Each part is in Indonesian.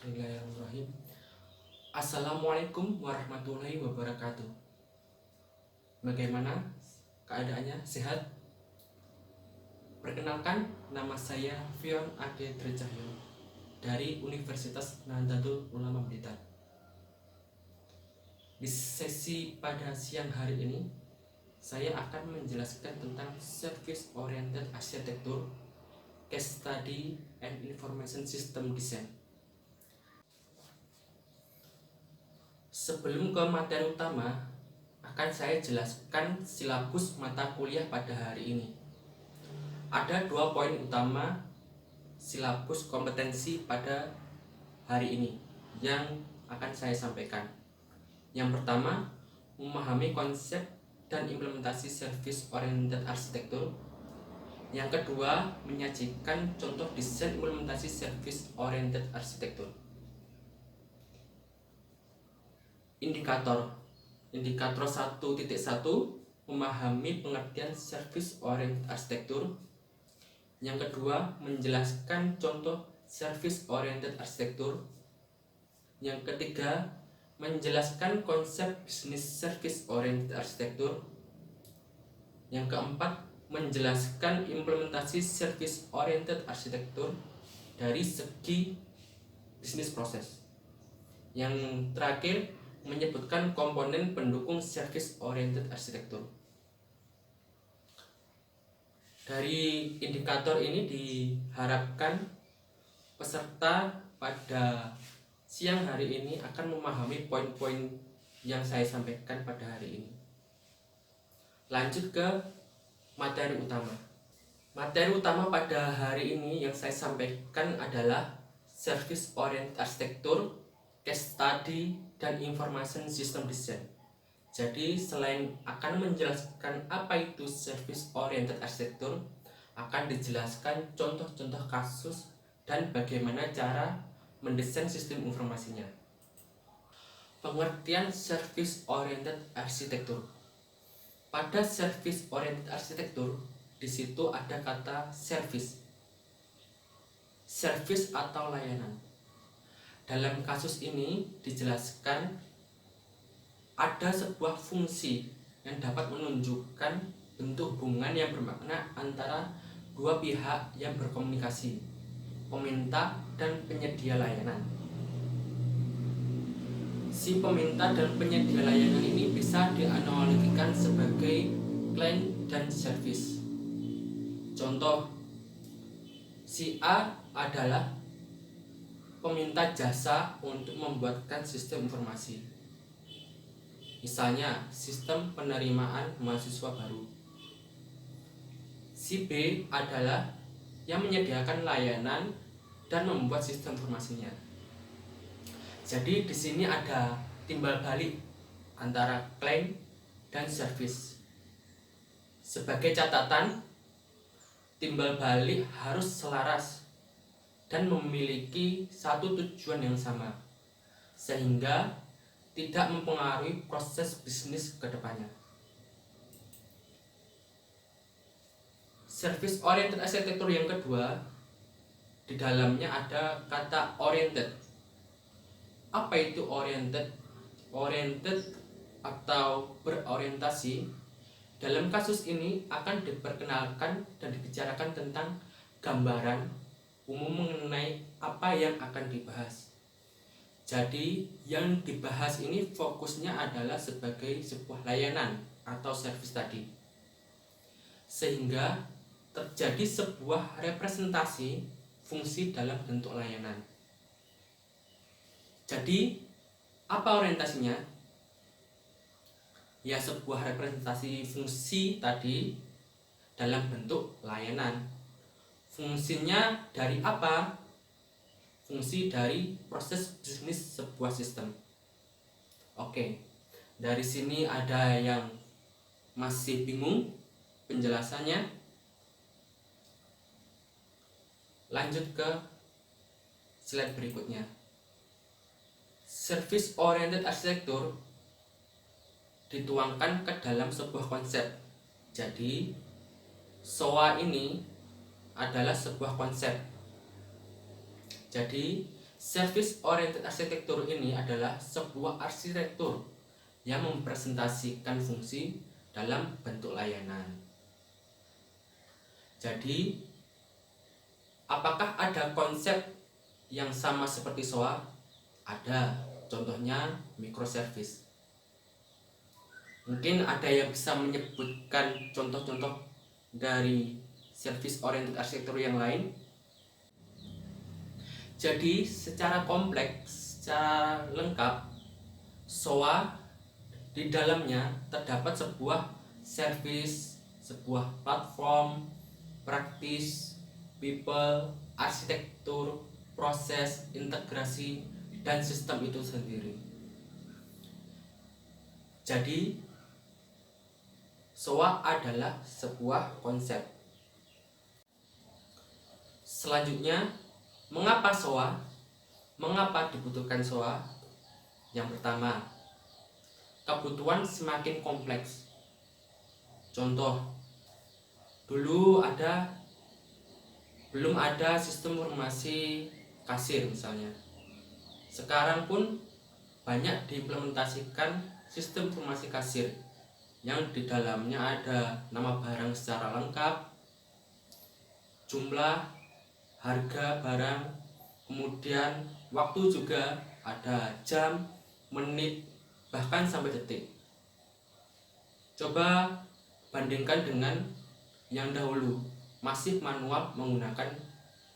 Bismillahirrahmanirrahim. Assalamualaikum warahmatullahi wabarakatuh. Bagaimana keadaannya? Sehat? Perkenalkan, nama saya Fion Ade Trecahyo dari Universitas Nahdlatul Ulama Blitar. Di sesi pada siang hari ini, saya akan menjelaskan tentang Service Oriented Architecture, Case Study, and Information System Design. Sebelum ke materi utama, akan saya jelaskan silabus mata kuliah pada hari ini. Ada 2 poin utama silabus kompetensi pada hari ini yang akan saya sampaikan. Yang pertama, memahami konsep dan implementasi service oriented architecture. Yang kedua, menyajikan contoh desain implementasi service oriented architecture. Indikator 1.1 memahami pengertian service oriented architecture. Yang kedua, menjelaskan contoh service oriented architecture. Yang ketiga, menjelaskan konsep bisnis service oriented architecture. Yang keempat, menjelaskan implementasi service oriented architecture dari segi bisnis proses. Yang terakhir, menyebutkan komponen pendukung service oriented architecture. Dari indikator ini diharapkan peserta pada siang hari ini akan memahami poin-poin yang saya sampaikan pada hari ini. Lanjut ke materi utama. Materi utama pada hari ini yang saya sampaikan adalah Service Oriented Architecture, Case Study, dan Information System Design. Jadi selain akan menjelaskan apa itu Service Oriented Architecture, akan dijelaskan contoh-contoh kasus dan bagaimana cara mendesain sistem informasinya. Pengertian Service Oriented Architecture. Pada Service Oriented Architecture, di situ ada kata service. Service atau layanan. Dalam kasus ini dijelaskan ada sebuah fungsi yang dapat menunjukkan bentuk hubungan yang bermakna antara dua pihak yang berkomunikasi, peminta dan penyedia layanan. Si peminta dan penyedia layanan ini bisa dianalogikan sebagai klien dan service. Contoh, si A adalah peminta jasa untuk membuatkan sistem informasi. Misalnya, sistem penerimaan mahasiswa baru. Si B adalah yang menyediakan layanan dan membuat sistem informasinya. Jadi di sini ada timbal balik antara klaim dan service. Sebagai catatan, timbal balik harus selaras dan memiliki satu tujuan yang sama, sehingga tidak mempengaruhi proses bisnis ke depannya. Service oriented architecture yang kedua, di dalamnya ada kata oriented. Apa itu oriented? Oriented atau berorientasi dalam kasus ini akan diperkenalkan dan dibicarakan tentang gambaran umum mengenai apa yang akan dibahas. Jadi yang dibahas ini fokusnya adalah sebagai sebuah layanan atau service tadi, sehingga terjadi sebuah representasi fungsi dalam bentuk layanan. Jadi apa orientasinya? Ya, sebuah representasi fungsi tadi dalam bentuk layanan. Fungsinya dari apa? Fungsi dari proses bisnis sebuah sistem. Oke, dari sini ada yang masih bingung penjelasannya? Lanjut ke slide berikutnya. Service Oriented Architecture dituangkan ke dalam sebuah konsep. Jadi, SOA ini adalah sebuah konsep. Jadi Service oriented arsitektur ini adalah sebuah arsitektur yang mempresentasikan fungsi dalam bentuk layanan. Jadi, apakah ada konsep yang sama seperti SOA? Ada, contohnya microservice. Mungkin ada yang bisa menyebutkan contoh-contoh dari service oriented arsitektur yang lain. Jadi secara kompleks, secara lengkap, SOA di dalamnya terdapat sebuah service, sebuah platform, praktis, people, arsitektur, proses, integrasi, dan sistem itu sendiri. Jadi SOA adalah sebuah konsep. Selanjutnya, mengapa SOA? Mengapa dibutuhkan SOA? Yang pertama, kebutuhan semakin kompleks. Contoh, dulu belum ada sistem informasi kasir misalnya. Sekarang pun banyak diimplementasikan sistem informasi kasir yang di dalamnya ada nama barang secara lengkap, jumlah, harga barang, kemudian waktu juga ada jam, menit, bahkan sampai detik. Coba bandingkan dengan yang dahulu masih manual menggunakan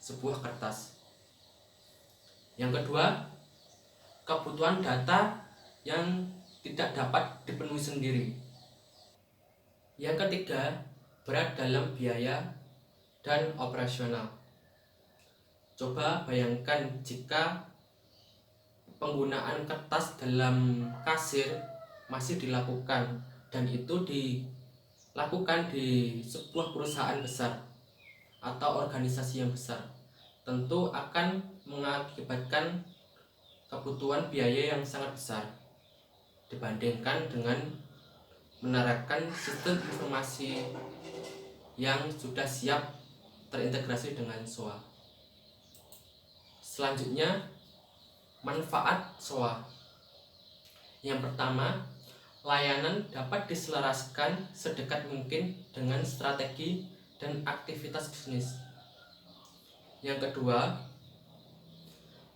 sebuah kertas. Yang kedua, kebutuhan data yang tidak dapat dipenuhi sendiri. Yang ketiga, berat dalam biaya dan operasional. Coba bayangkan jika penggunaan kertas dalam kasir masih dilakukan, dan itu dilakukan di sebuah perusahaan besar atau organisasi yang besar, tentu akan mengakibatkan kebutuhan biaya yang sangat besar dibandingkan dengan menerapkan sistem informasi yang sudah siap terintegrasi dengan SOA. Selanjutnya, manfaat SOA. Yang pertama, layanan dapat diselaraskan sedekat mungkin dengan strategi dan aktivitas bisnis. Yang kedua,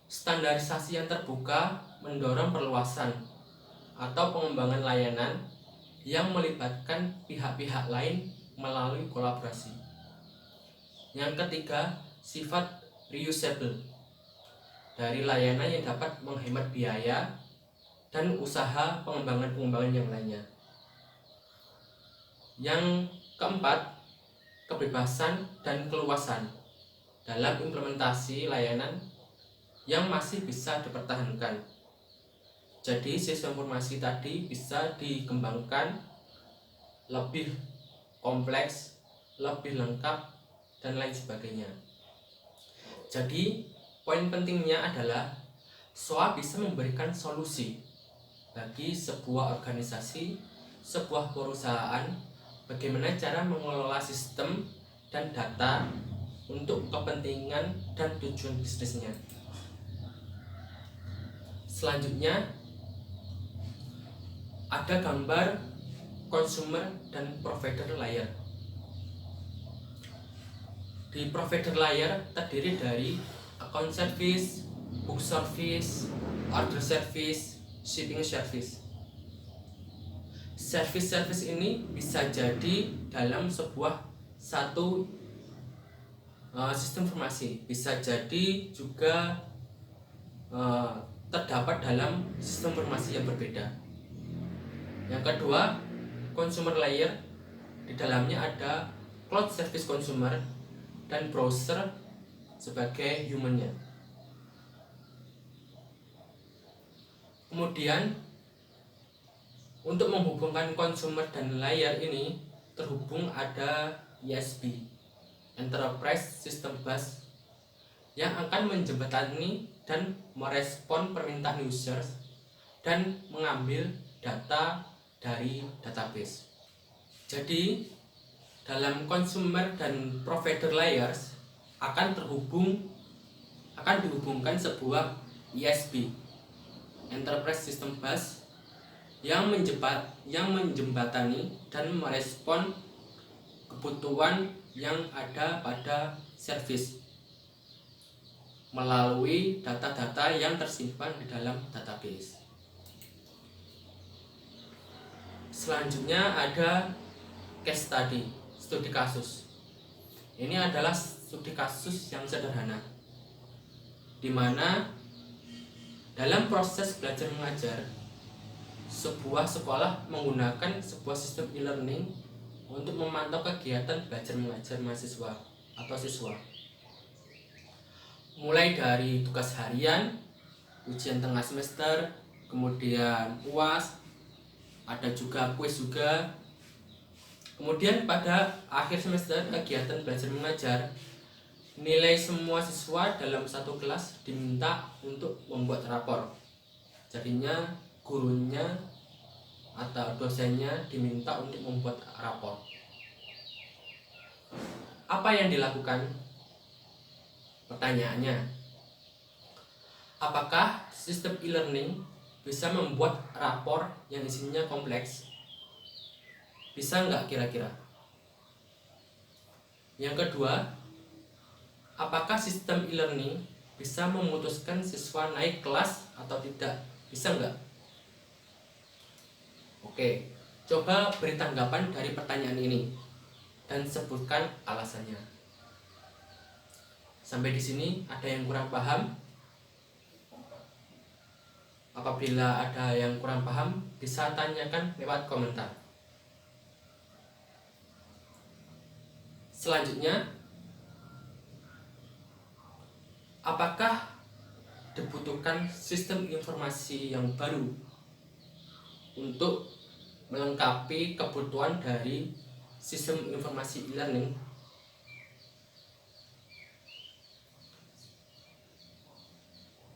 standarisasi yang terbuka mendorong perluasan atau pengembangan layanan yang melibatkan pihak-pihak lain melalui kolaborasi. Yang ketiga, sifat reusable dari layanan yang dapat menghemat biaya dan usaha pengembangan yang lainnya. Yang keempat, kebebasan dan keluasan dalam implementasi layanan yang masih bisa dipertahankan. Jadi sistem informasi tadi bisa dikembangkan lebih kompleks, lebih lengkap, dan lain sebagainya. Jadi poin pentingnya adalah SOA bisa memberikan solusi bagi sebuah organisasi, sebuah perusahaan, bagaimana cara mengelola sistem dan data untuk kepentingan dan tujuan bisnisnya. Selanjutnya, ada gambar consumer dan provider layer. Di provider layer terdiri dari account service, book service, order service, shipping service. Service ini bisa jadi dalam satu sistem informasi, bisa jadi juga terdapat dalam sistem informasi yang berbeda. Yang kedua, consumer layer, di dalamnya ada cloud service consumer dan browser sebagai humannya. Kemudian untuk menghubungkan consumer dan layer ini terhubung ada ISP, Enterprise System Bus, yang akan menjembatani dan merespon permintaan users dan mengambil data dari database. Jadi dalam consumer dan provider layers akan dihubungkan sebuah ISB, Enterprise System Bus, yang menjembatani dan merespon kebutuhan yang ada pada servis melalui data-data yang tersimpan di dalam database. Selanjutnya ada case study, studi kasus. Ini adalah studi kasus yang sederhana, di mana dalam proses belajar mengajar, sebuah sekolah menggunakan sebuah sistem e-learning untuk memantau kegiatan belajar mengajar mahasiswa atau siswa. Mulai dari tugas harian, ujian tengah semester, kemudian UAS, ada juga kuis juga. Kemudian pada akhir semester kegiatan belajar mengajar, nilai semua siswa dalam satu kelas diminta untuk membuat rapor. Jadinya gurunya atau dosennya diminta untuk membuat rapor. Apa yang dilakukan? Pertanyaannya, apakah sistem e-learning bisa membuat rapor yang isinya kompleks? Bisa nggak kira-kira? Yang kedua, apakah sistem e-learning bisa memutuskan siswa naik kelas atau tidak? Bisa nggak? Oke, coba beri tanggapan dari pertanyaan ini dan sebutkan alasannya. Sampai di sini ada yang kurang paham? Apabila ada yang kurang paham, bisa tanyakan lewat komentar. Selanjutnya, apakah dibutuhkan sistem informasi yang baru untuk melengkapi kebutuhan dari sistem informasi e-learning?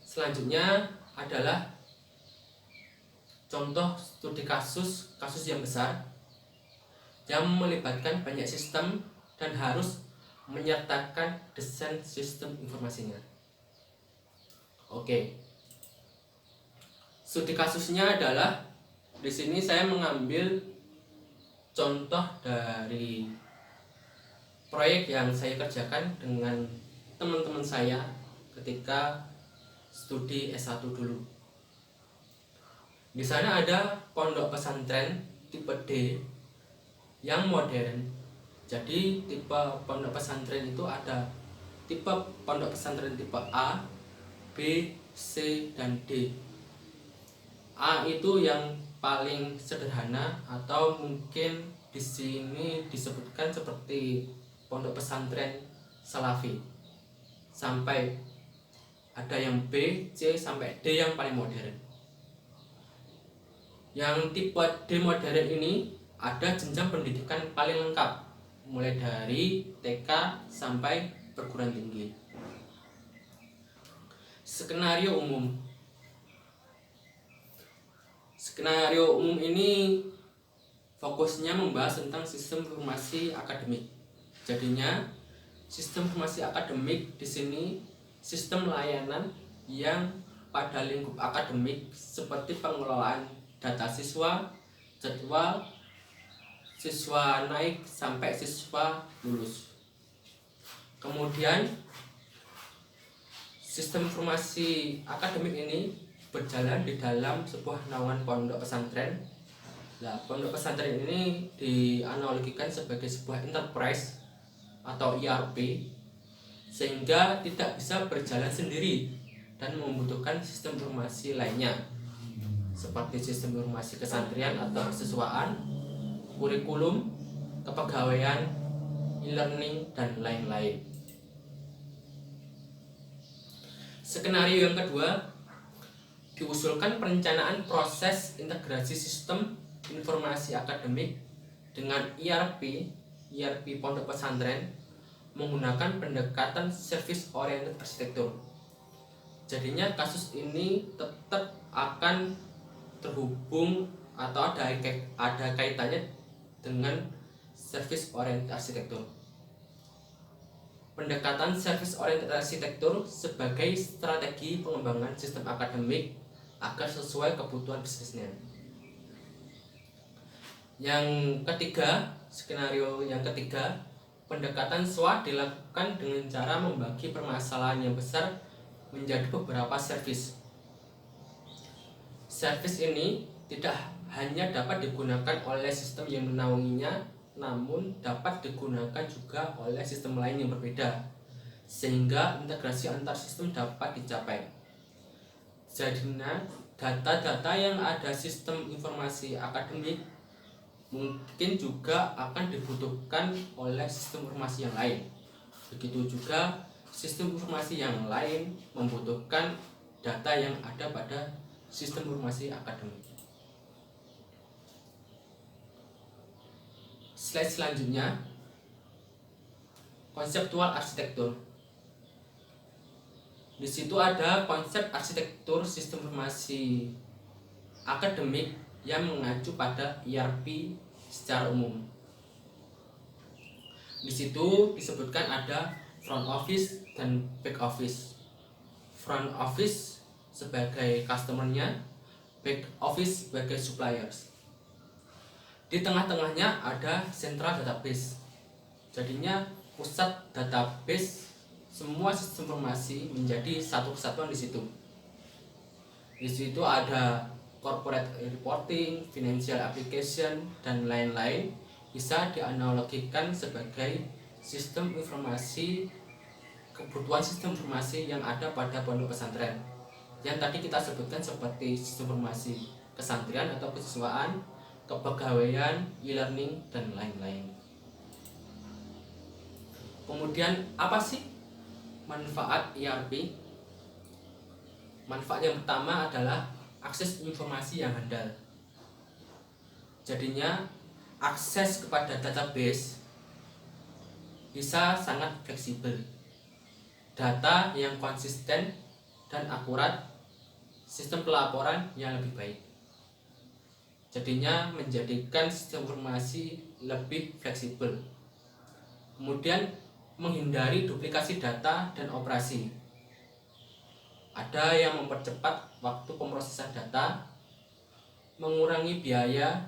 Selanjutnya adalah contoh studi kasus yang besar yang melibatkan banyak sistem dan harus menyertakan desain sistem informasinya. Oke. Studi kasusnya adalah, di sini saya mengambil contoh dari proyek yang saya kerjakan dengan teman-teman saya ketika studi S1 dulu. Di sana ada pondok pesantren tipe D yang modern. Jadi tipe pondok pesantren itu ada tipe pondok pesantren tipe A, B, C, dan D. A itu yang paling sederhana, atau mungkin di sini disebutkan seperti pondok pesantren Salafi. Sampai ada yang B, C, sampai D yang paling modern. Yang tipe D modern ini ada jenjang pendidikan paling lengkap, mulai dari TK sampai perguruan tinggi. Skenario umum. Skenario umum ini fokusnya membahas tentang sistem informasi akademik. Jadinya sistem informasi akademik di sini sistem layanan yang pada lingkup akademik seperti pengelolaan data siswa, jadwal siswa naik sampai siswa lulus. Kemudian sistem informasi akademik ini berjalan di dalam sebuah naungan pondok pesantren. Nah, pondok pesantren ini dianalogikan sebagai sebuah enterprise atau ERP, sehingga tidak bisa berjalan sendiri dan membutuhkan sistem informasi lainnya seperti sistem informasi kesantrian atau kesiswaan, kurikulum, kepegawaian, e-learning, dan lain-lain. Skenario yang kedua, diusulkan perencanaan proses integrasi sistem informasi akademik dengan ERP pondok pesantren menggunakan pendekatan service oriented arsitektur. Jadinya kasus ini tetap akan terhubung atau ada kaitannya dengan service oriented arsitektur. pendekatan service oriented arsitektur sebagai strategi pengembangan sistem akademik agar sesuai kebutuhan bisnisnya. Yang ketiga, skenario yang ketiga, pendekatan SWOT dilakukan dengan cara membagi permasalahan yang besar menjadi beberapa service. Service ini tidak hanya dapat digunakan oleh sistem yang menaunginya, namun dapat digunakan juga oleh sistem lain yang berbeda, sehingga integrasi antar sistem dapat dicapai. Jadinya data-data yang ada sistem informasi akademik mungkin juga akan dibutuhkan oleh sistem informasi yang lain. Begitu juga sistem informasi yang lain membutuhkan data yang ada pada sistem informasi akademik. Slide selanjutnya, konseptual arsitektur. Di situ ada konsep arsitektur sistem informasi akademik yang mengacu pada ERP secara umum. Di situ disebutkan ada front office dan back office. Front office sebagai customer-nya, back office sebagai suppliers. Di tengah-tengahnya ada central database. Jadinya pusat database semua sistem informasi menjadi satu kesatuan di situ. Di situ ada corporate reporting, financial application, dan lain-lain. Bisa dianalogikan sebagai sistem informasi, kebutuhan sistem informasi yang ada pada pondok pesantren. Yang tadi kita sebutkan seperti sistem informasi kesantrian atau kesiswaan, kepegawaian, e-learning, dan lain-lain. Kemudian apa sih manfaat ERP? Manfaat yang pertama adalah akses informasi yang handal. Jadinya akses kepada database bisa sangat fleksibel. Data yang konsisten dan akurat, sistem pelaporan yang lebih baik. Jadinya menjadikan sistem informasi lebih fleksibel. Kemudian menghindari duplikasi data dan operasi. Ada yang mempercepat waktu pemrosesan data, mengurangi biaya,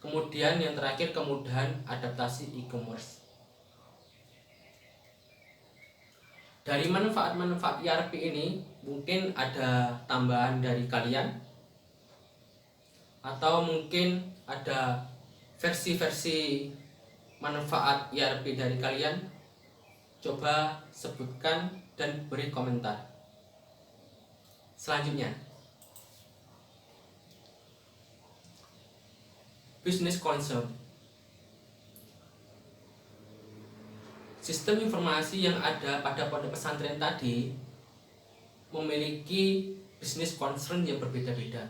kemudian yang terakhir kemudahan adaptasi e-commerce. Dari manfaat-manfaat ERP ini mungkin ada tambahan dari kalian, atau mungkin ada versi-versi manfaat ERP dari kalian. Coba sebutkan dan beri komentar. Selanjutnya, business concern. Sistem informasi yang ada pada pondok pesantren tadi memiliki business concern yang berbeda-beda.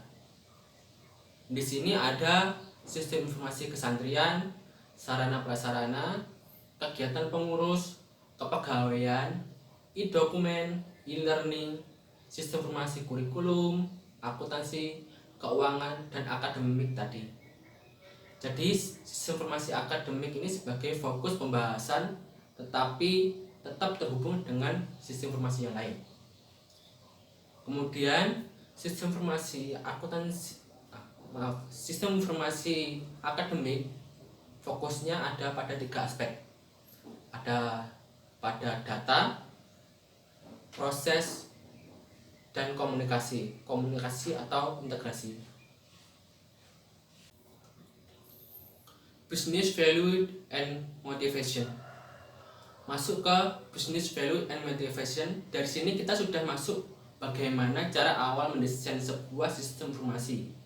Di sini ada sistem informasi kesantrian, sarana prasarana, kegiatan pengurus, kepegawaian, e-dokumen, e-learning, sistem informasi kurikulum, akuntansi, keuangan, dan akademik tadi. Jadi sistem informasi akademik ini sebagai fokus pembahasan, tetapi tetap terhubung dengan sistem informasi yang lain. Kemudian sistem informasi sistem informasi akademik fokusnya ada pada 3 aspek. Ada pada data, proses, dan komunikasi atau integrasi. Business value and motivation. Masuk ke business value and motivation. Dari sini kita sudah masuk bagaimana cara awal mendesain sebuah sistem informasi.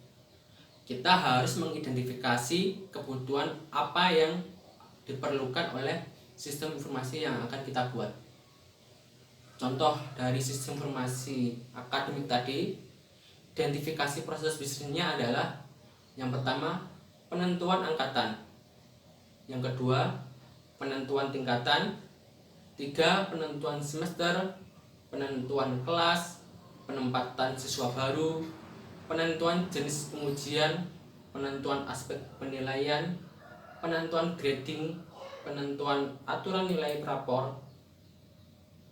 Kita harus mengidentifikasi kebutuhan apa yang diperlukan oleh sistem informasi yang akan kita buat. Contoh dari sistem informasi akademik tadi, identifikasi proses bisnisnya adalah yang pertama, penentuan angkatan. Yang kedua, penentuan tingkatan. 3, penentuan semester, penentuan kelas, penempatan siswa baru, penentuan jenis pengujian, penentuan aspek penilaian, penentuan grading, penentuan aturan nilai rapor,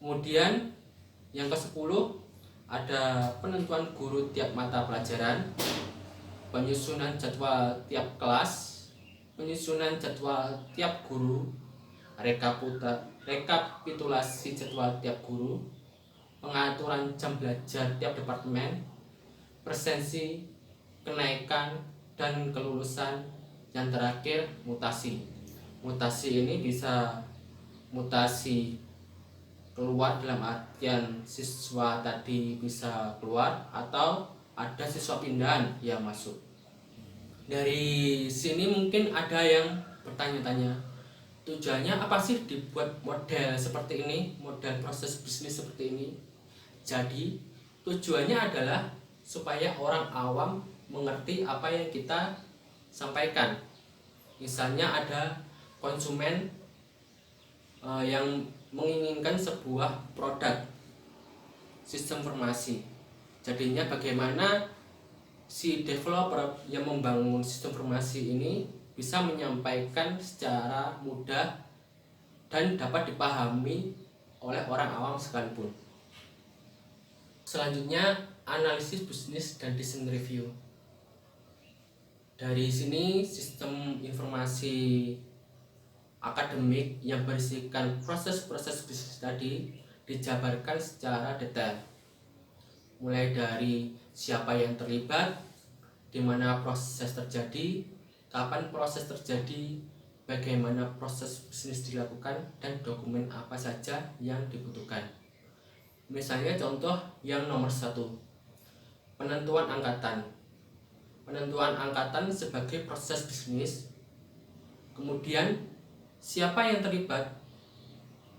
Kemudian yang ke-10 ada penentuan guru tiap mata pelajaran, penyusunan jadwal tiap kelas, penyusunan jadwal tiap guru, rekapitulasi jadwal tiap guru, pengaturan jam belajar tiap departemen, presensi, kenaikan, dan kelulusan. Yang terakhir, mutasi. Mutasi ini bisa mutasi keluar dalam artian siswa tadi bisa keluar, atau ada siswa pindahan yang masuk. Dari sini mungkin ada yang bertanya-tanya, tujuannya apa sih dibuat model seperti ini, model proses bisnis seperti ini? Jadi tujuannya adalah supaya orang awam mengerti apa yang kita sampaikan. Misalnya ada konsumen yang menginginkan sebuah produk sistem informasi. Jadinya bagaimana si developer yang membangun sistem informasi ini bisa menyampaikan secara mudah dan dapat dipahami oleh orang awam sekalipun. Selanjutnya, analisis bisnis dan desain review. Dari sini sistem informasi akademik yang berisikan proses-proses bisnis tadi dijabarkan secara detail, mulai dari siapa yang terlibat, di mana proses terjadi, kapan proses terjadi, bagaimana proses bisnis dilakukan, dan dokumen apa saja yang dibutuhkan. Misalnya contoh yang nomor 1, penentuan angkatan. Penentuan angkatan sebagai proses bisnis. Kemudian siapa yang terlibat?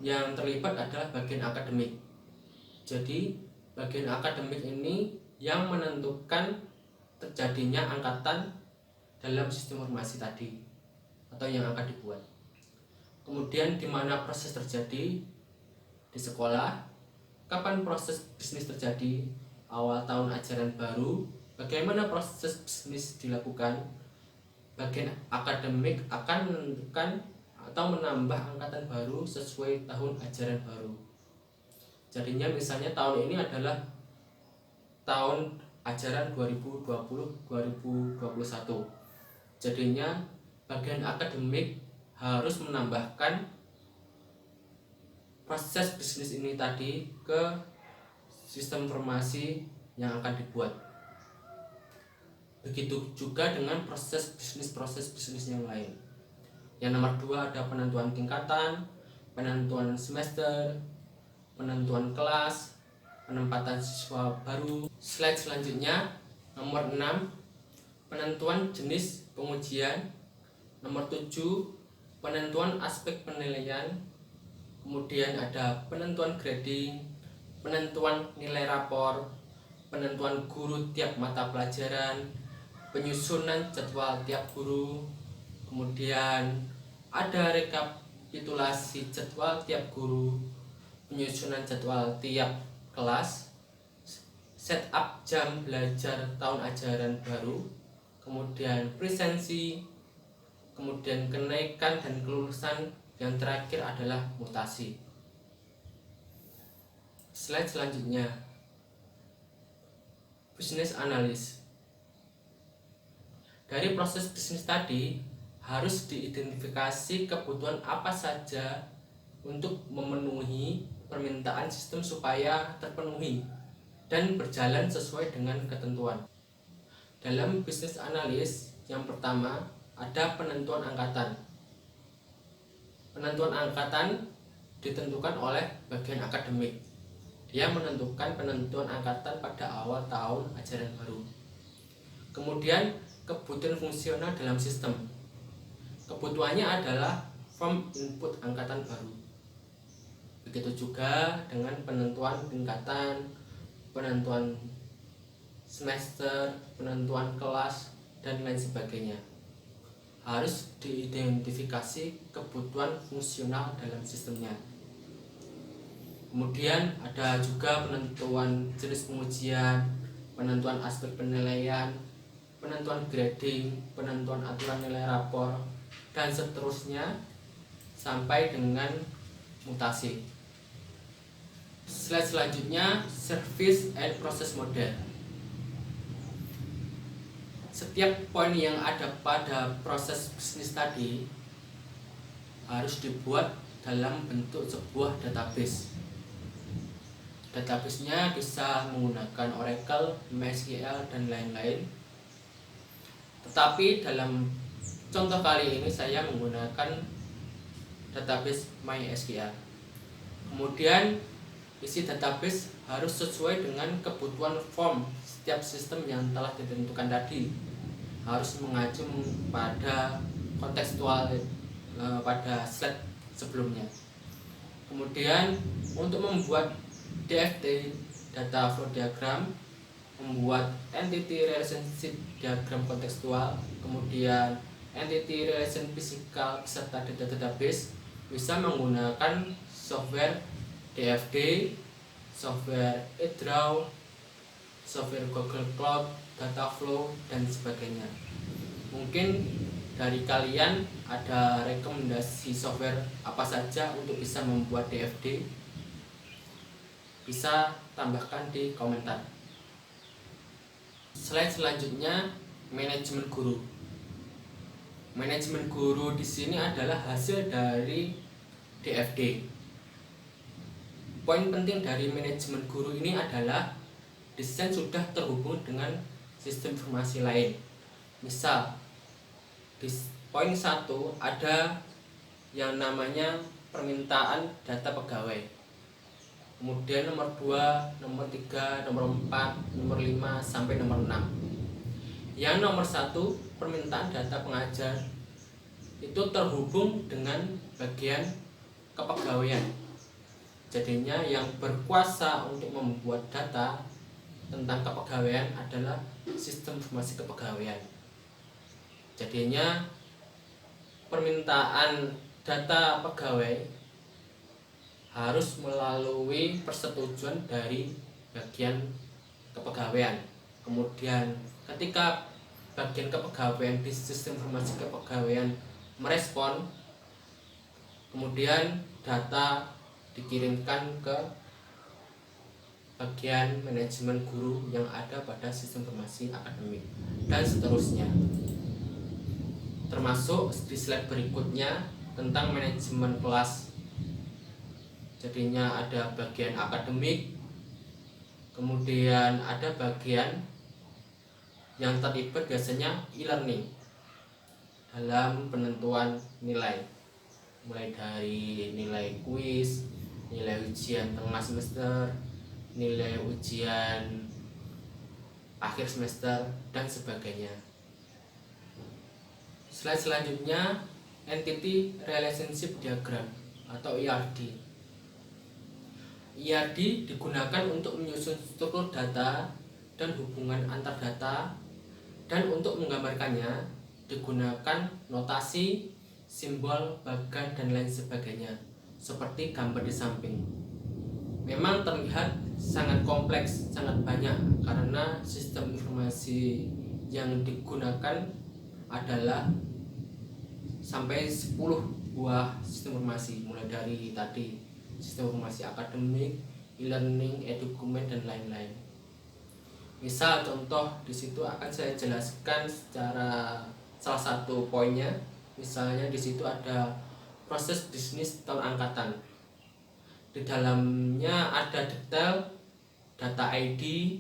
Yang terlibat adalah bagian akademik. Jadi bagian akademik ini yang menentukan terjadinya angkatan dalam sistem informasi tadi atau yang akan dibuat. Kemudian di mana proses terjadi? Di sekolah. Kapan proses bisnis terjadi? Awal tahun ajaran baru. Bagaimana proses bisnis dilakukan? Bagian akademik akan menentukan atau menambah angkatan baru sesuai tahun ajaran baru. Jadinya misalnya tahun ini adalah tahun ajaran 2020-2021. Jadinya bagian akademik harus menambahkan proses bisnis ini tadi ke sistem informasi yang akan dibuat. Begitu juga dengan proses bisnis yang lain. Yang nomor 2 ada penentuan tingkatan, penentuan semester, penentuan kelas, penempatan siswa baru. Slide selanjutnya nomor 6, penentuan jenis pengujian. Nomor 7, penentuan aspek penilaian. Kemudian ada penentuan grading, penentuan nilai rapor, penentuan guru tiap mata pelajaran, penyusunan jadwal tiap guru. Kemudian ada rekapitulasi jadwal tiap guru, penyusunan jadwal tiap kelas, setup jam belajar tahun ajaran baru, kemudian presensi, kemudian kenaikan dan kelulusan. Yang terakhir adalah mutasi. Slide selanjutnya, bisnis analis. Dari proses bisnis tadi harus diidentifikasi kebutuhan apa saja untuk memenuhi permintaan sistem supaya terpenuhi dan berjalan sesuai dengan ketentuan. Dalam bisnis analis, yang pertama ada penentuan angkatan. Penentuan angkatan ditentukan oleh bagian akademik. Dia menentukan penentuan angkatan pada awal tahun ajaran baru. Kemudian kebutuhan fungsional dalam sistem. Kebutuhannya adalah form input angkatan baru. Begitu juga dengan penentuan tingkatan, penentuan semester, penentuan kelas, dan lain sebagainya. Harus diidentifikasi kebutuhan fungsional dalam sistemnya. Kemudian ada juga penentuan jenis pengujian, penentuan aspek penilaian, penentuan grading, penentuan aturan nilai rapor, dan seterusnya sampai dengan mutasi. Slide selanjutnya, service and process model. Setiap poin yang ada pada proses bisnis tadi harus dibuat dalam bentuk sebuah database. Database-nya bisa menggunakan Oracle, MySQL, dan lain-lain. Tetapi dalam contoh kali ini saya menggunakan database MySQL. Kemudian isi database harus sesuai dengan kebutuhan form setiap sistem yang telah ditentukan tadi. Harus mengacu pada kontekstual pada slide sebelumnya. Kemudian untuk membuat DFD, data flow diagram, membuat entity relationship diagram kontekstual, kemudian entity relation physical serta data database, bisa menggunakan software DFD, software eDraw, software Google Cloud, Dataflow, dan sebagainya. Mungkin dari kalian ada rekomendasi software apa saja untuk bisa membuat DFD? Bisa tambahkan di komentar. Slide selanjutnya, manajemen guru. Manajemen guru di sini adalah hasil dari DFD. Poin penting dari manajemen guru ini adalah desain sudah terhubung dengan sistem informasi lain. Misal di poin 1 ada yang namanya permintaan data pegawai. Kemudian nomor 2, nomor 3, nomor 4, nomor 5 sampai nomor 6. Yang nomor 1 permintaan data pengajar itu terhubung dengan bagian kepegawaian. Jadinya yang berkuasa untuk membuat data tentang kepegawaian adalah sistem informasi kepegawaian. Jadinya permintaan data pegawai harus melalui persetujuan dari bagian kepegawaian. Kemudian ketika bagian kepegawaian di sistem informasi kepegawaian merespon, kemudian data dikirimkan ke bagian manajemen guru yang ada pada sistem informasi akademik, dan seterusnya. Termasuk di slide berikutnya tentang manajemen kelas. Jadinya ada bagian akademik, kemudian ada bagian yang terlibat biasanya e-learning dalam penentuan nilai, mulai dari nilai kuis, nilai ujian tengah semester, nilai ujian akhir semester, dan sebagainya. Slide selanjutnya, entity relationship diagram atau ERD. ERD digunakan untuk menyusun struktur data dan hubungan antar data, dan untuk menggambarkannya digunakan notasi, simbol, bagan, dan lain sebagainya, seperti gambar di samping. Memang terlihat sangat kompleks, sangat banyak, karena sistem informasi yang digunakan adalah sampai 10 buah sistem informasi, mulai dari tadi sistem informasi akademik, e-learning, e-dokumen, dan lain-lain. Misal contoh di situ akan saya jelaskan secara salah satu poinnya. Misalnya di situ ada proses bisnis tahun angkatan. Di dalamnya ada detail data ID,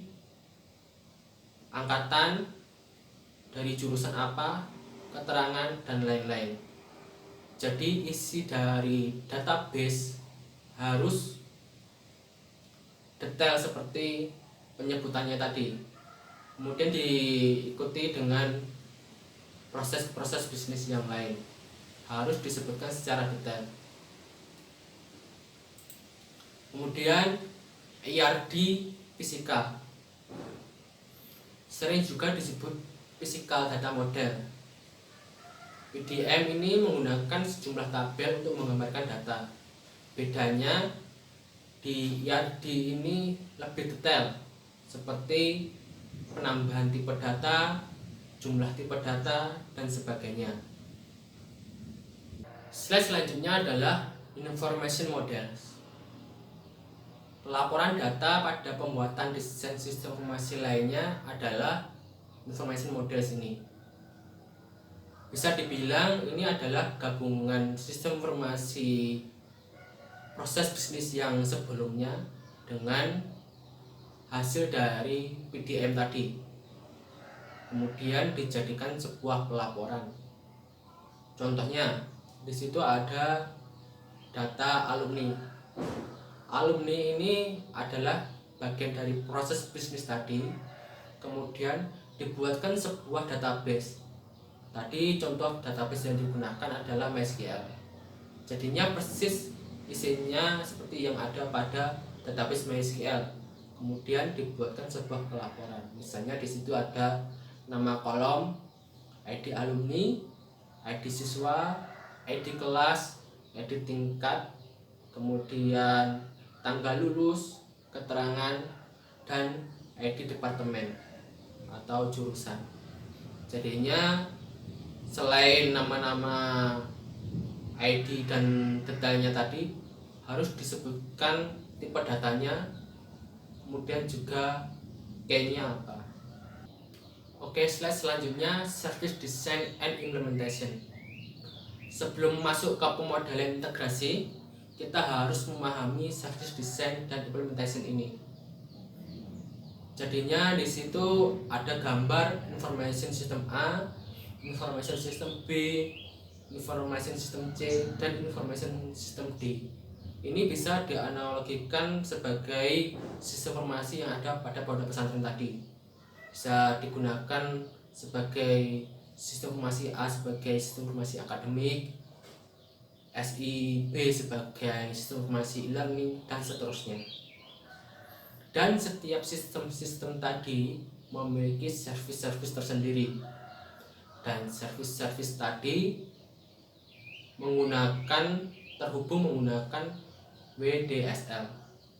angkatan, dari jurusan apa, keterangan, dan lain-lain. Jadi isi dari database harus detail seperti penyebutannya tadi. Kemudian diikuti dengan proses-proses bisnis yang lain, harus disebutkan secara detail. Kemudian ERD fisika, sering juga disebut physical data model. PDM ini menggunakan sejumlah tabel untuk menggambarkan data. Bedanya di ERD ini lebih detail, seperti penambahan tipe data, jumlah tipe data, dan sebagainya. Slide selanjutnya adalah information models. Pelaporan data pada pembuatan desain sistem informasi lainnya adalah information model ini. Bisa dibilang ini adalah gabungan sistem informasi proses bisnis yang sebelumnya dengan hasil dari PDM tadi. Kemudian dijadikan sebuah pelaporan. Contohnya, di situ ada data alumni. Alumni ini adalah bagian dari proses bisnis tadi, kemudian dibuatkan sebuah database. Tadi contoh database yang digunakan adalah MySQL. Jadinya persis isinya seperti yang ada pada database MySQL. Kemudian dibuatkan sebuah pelaporan. Misalnya di situ ada nama kolom, ID alumni, ID siswa, ID kelas, ID tingkat, kemudian tanggal lulus, keterangan, dan ID departemen atau jurusan. Jadinya selain nama-nama ID dan detailnya tadi, harus disebutkan tipe datanya, kemudian juga key-nya apa. Oke, slide selanjutnya, service design and implementation. Sebelum masuk ke pemodelan integrasi, kita harus memahami service design dan implementation ini. Jadinya di situ ada gambar information system A, information system B, information system C, dan information system D. Ini bisa dianalogikan sebagai sistem informasi yang ada pada pondok pesantren tadi. Bisa digunakan sebagai sistem informasi A sebagai sistem informasi akademik, SIB sebagai sistem informasi e-learning, dan seterusnya. Dan setiap sistem-sistem tadi memiliki service-service tersendiri, dan service-service tadi terhubung menggunakan WDSL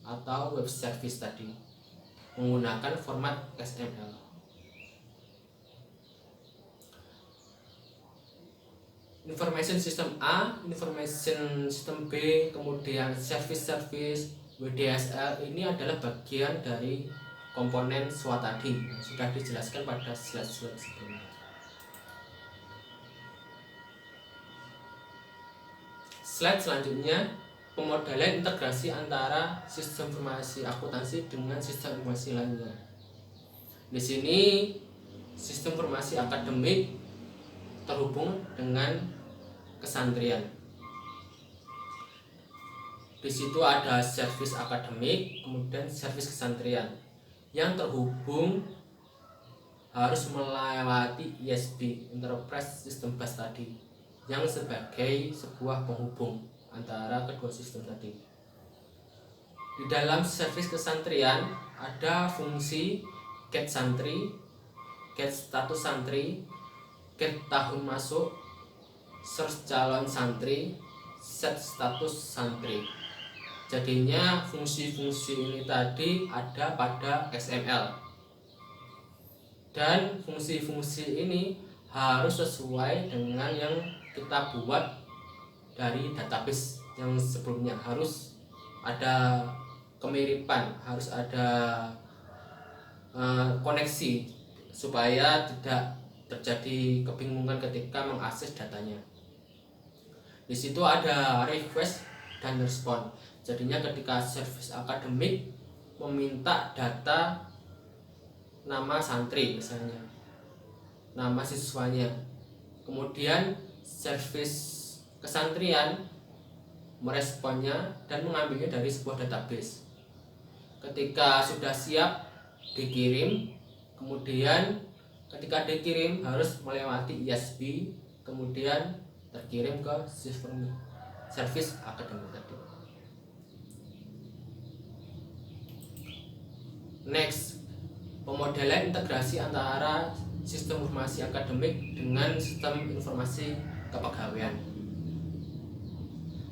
atau web service tadi, menggunakan format XML. Information system A, information system B, kemudian service WDSL ini adalah bagian dari komponen SWA tadi yang sudah dijelaskan pada slide-slide sebelumnya. Slide selanjutnya, pemodelan integrasi antara sistem informasi akuntansi dengan sistem informasi lainnya. Di sini sistem informasi akademik terhubung dengan kesantrian. Di situ ada service akademik, kemudian service kesantrian. Yang terhubung harus melewati ISB, Enterprise System Bus tadi, yang sebagai sebuah penghubung antara kedua sistem tadi. Di dalam service kesantrian ada fungsi get santri, get status santri, get tahun masuk, search calon santri, set status santri. Jadinya fungsi-fungsi ini tadi ada pada XML, dan fungsi-fungsi ini harus sesuai dengan yang kita buat dari database yang sebelumnya. Harus ada kemiripan, harus ada koneksi supaya tidak terjadi kebingungan ketika mengakses datanya. Di situ ada request dan respon. Jadinya ketika service akademik meminta data nama santri misalnya, nama siswanya, kemudian service kesantrian meresponnya dan mengambilnya dari sebuah database. Ketika sudah siap dikirim, kemudian ketika dikirim harus melewati ISB, kemudian terkirim ke sistem service akademik tadi. Next, pemodelan integrasi antara sistem informasi akademik dengan sistem informasi kepegawaian.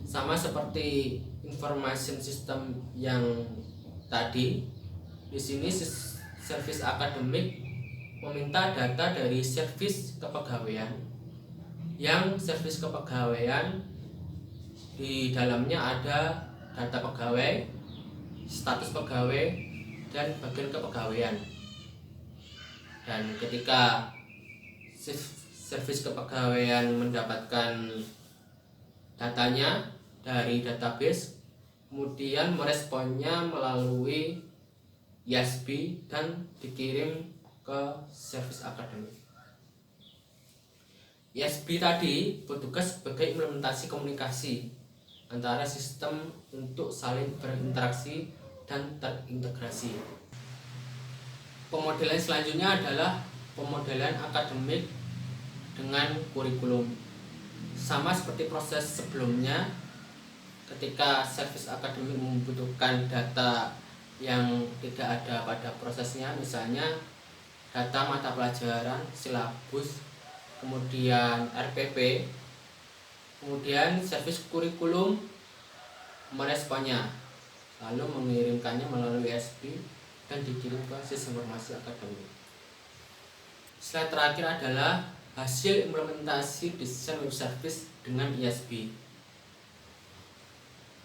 Sama seperti information system yang tadi, di sini service akademik meminta data dari service kepegawaian, yang service kepegawaian di dalamnya ada data pegawai, status pegawai dan bagian kepegawaian. Dan ketika servis kepegawaian mendapatkan datanya dari database, kemudian meresponnya melalui ISB dan dikirim ke servis akademik. ISB tadi bertugas sebagai implementasi komunikasi antara sistem untuk saling berinteraksi dan terintegrasi. Pemodelan selanjutnya adalah pemodelan akademik dengan kurikulum. Sama seperti proses sebelumnya, ketika servis akademik membutuhkan data yang tidak ada pada prosesnya, misalnya data mata pelajaran, silabus, kemudian RPP, kemudian servis kurikulum meresponnya, lalu mengirimkannya melalui ISB dan dikirim ke sistem informasi akademik. Slide terakhir adalah hasil implementasi desain web service dengan ISB.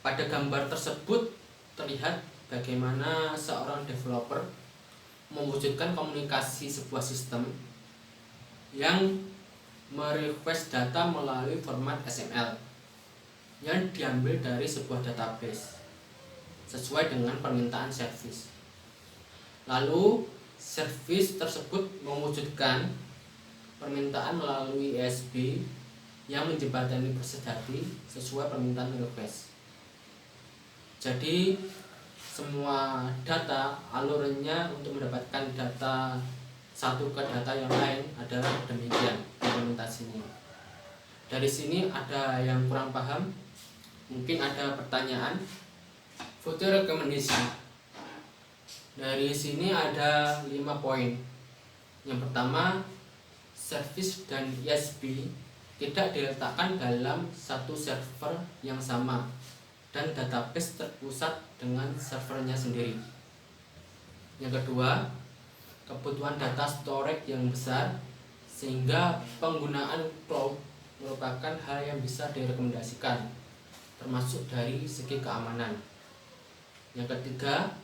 Pada gambar tersebut terlihat bagaimana seorang developer mewujudkan komunikasi sebuah sistem yang merequest data melalui format XML yang diambil dari sebuah database sesuai dengan permintaan service. Lalu service tersebut mewujudkan permintaan melalui ISB yang menjembatani proses tadi sesuai permintaan request. Jadi semua data alurnya untuk mendapatkan data satu ke data yang lain adalah demikian implementasinya. Dari sini ada yang kurang paham, mungkin ada pertanyaan. Foto rekomendasi. Dari sini ada 5 poin. Yang pertama, service dan ISB tidak diletakkan dalam satu server yang sama dan database terpusat dengan servernya sendiri. Yang kedua, kebutuhan data storage yang besar sehingga penggunaan cloud merupakan hal yang bisa direkomendasikan, termasuk dari segi keamanan. Yang ketiga,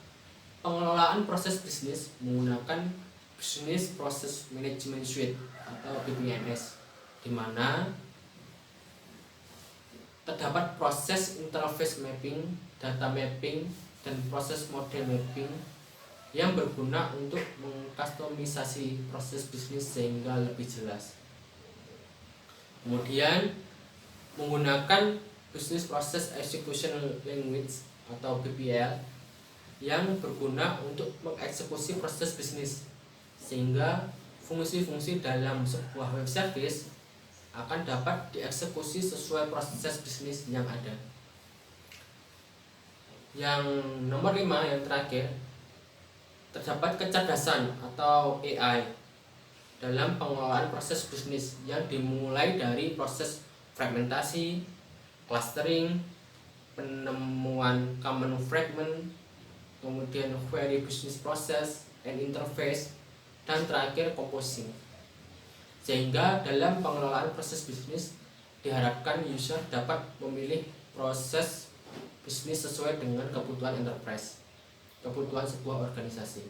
pengelolaan proses bisnis menggunakan Business Process Management Suite atau BPMS, di mana terdapat proses interface mapping, data mapping, dan proses model mapping yang berguna untuk mengkustomisasi proses bisnis sehingga lebih jelas. Kemudian menggunakan Business Process Execution Language atau BPL yang berguna untuk mengeksekusi proses bisnis sehingga fungsi-fungsi dalam sebuah web service akan dapat dieksekusi sesuai proses bisnis yang ada. Yang nomor 5 yang terakhir, terdapat kecerdasan atau AI dalam pengelolaan proses bisnis yang dimulai dari proses fragmentasi, clustering, penemuan common fragment, kemudian query business process and interface, dan terakhir composing. Sehingga dalam pengelolaan proses bisnis diharapkan user dapat memilih proses bisnis sesuai dengan kebutuhan enterprise, kebutuhan sebuah organisasi.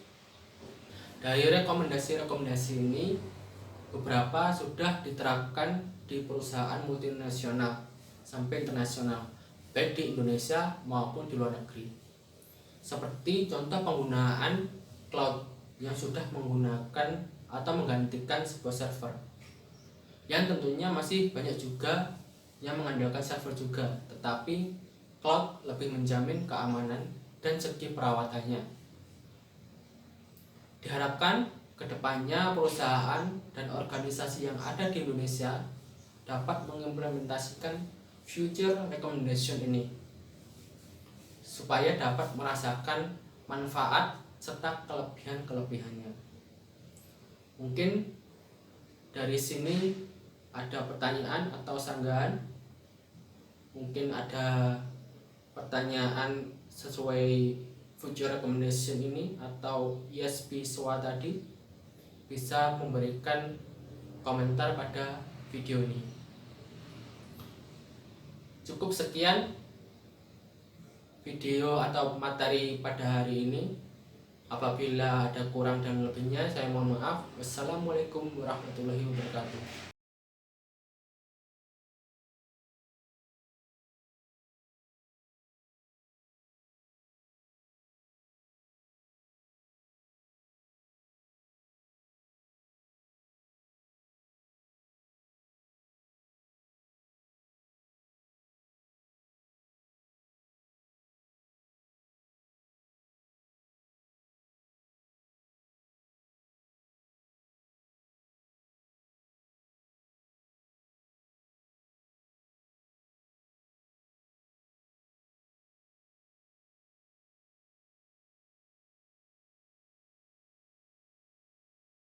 Dari rekomendasi-rekomendasi ini, beberapa sudah diterapkan di perusahaan multinasional sampai internasional, baik di Indonesia maupun di luar negeri. Seperti contoh penggunaan cloud yang sudah menggunakan atau menggantikan sebuah server, yang tentunya masih banyak juga yang mengandalkan server juga, tetapi cloud lebih menjamin keamanan dan segi perawatannya. Diharapkan kedepannya perusahaan dan organisasi yang ada di Indonesia dapat mengimplementasikan future recommendation ini supaya dapat merasakan manfaat serta kelebihan-kelebihannya. Mungkin dari sini ada pertanyaan atau sanggahan. Mungkin ada pertanyaan sesuai future recommendation ini atau ISB SWA tadi, bisa memberikan komentar pada video ini. Cukup sekian video atau materi pada hari ini. Apabila ada kurang dan lebihnya saya mohon maaf. Wassalamualaikum warahmatullahi wabarakatuh.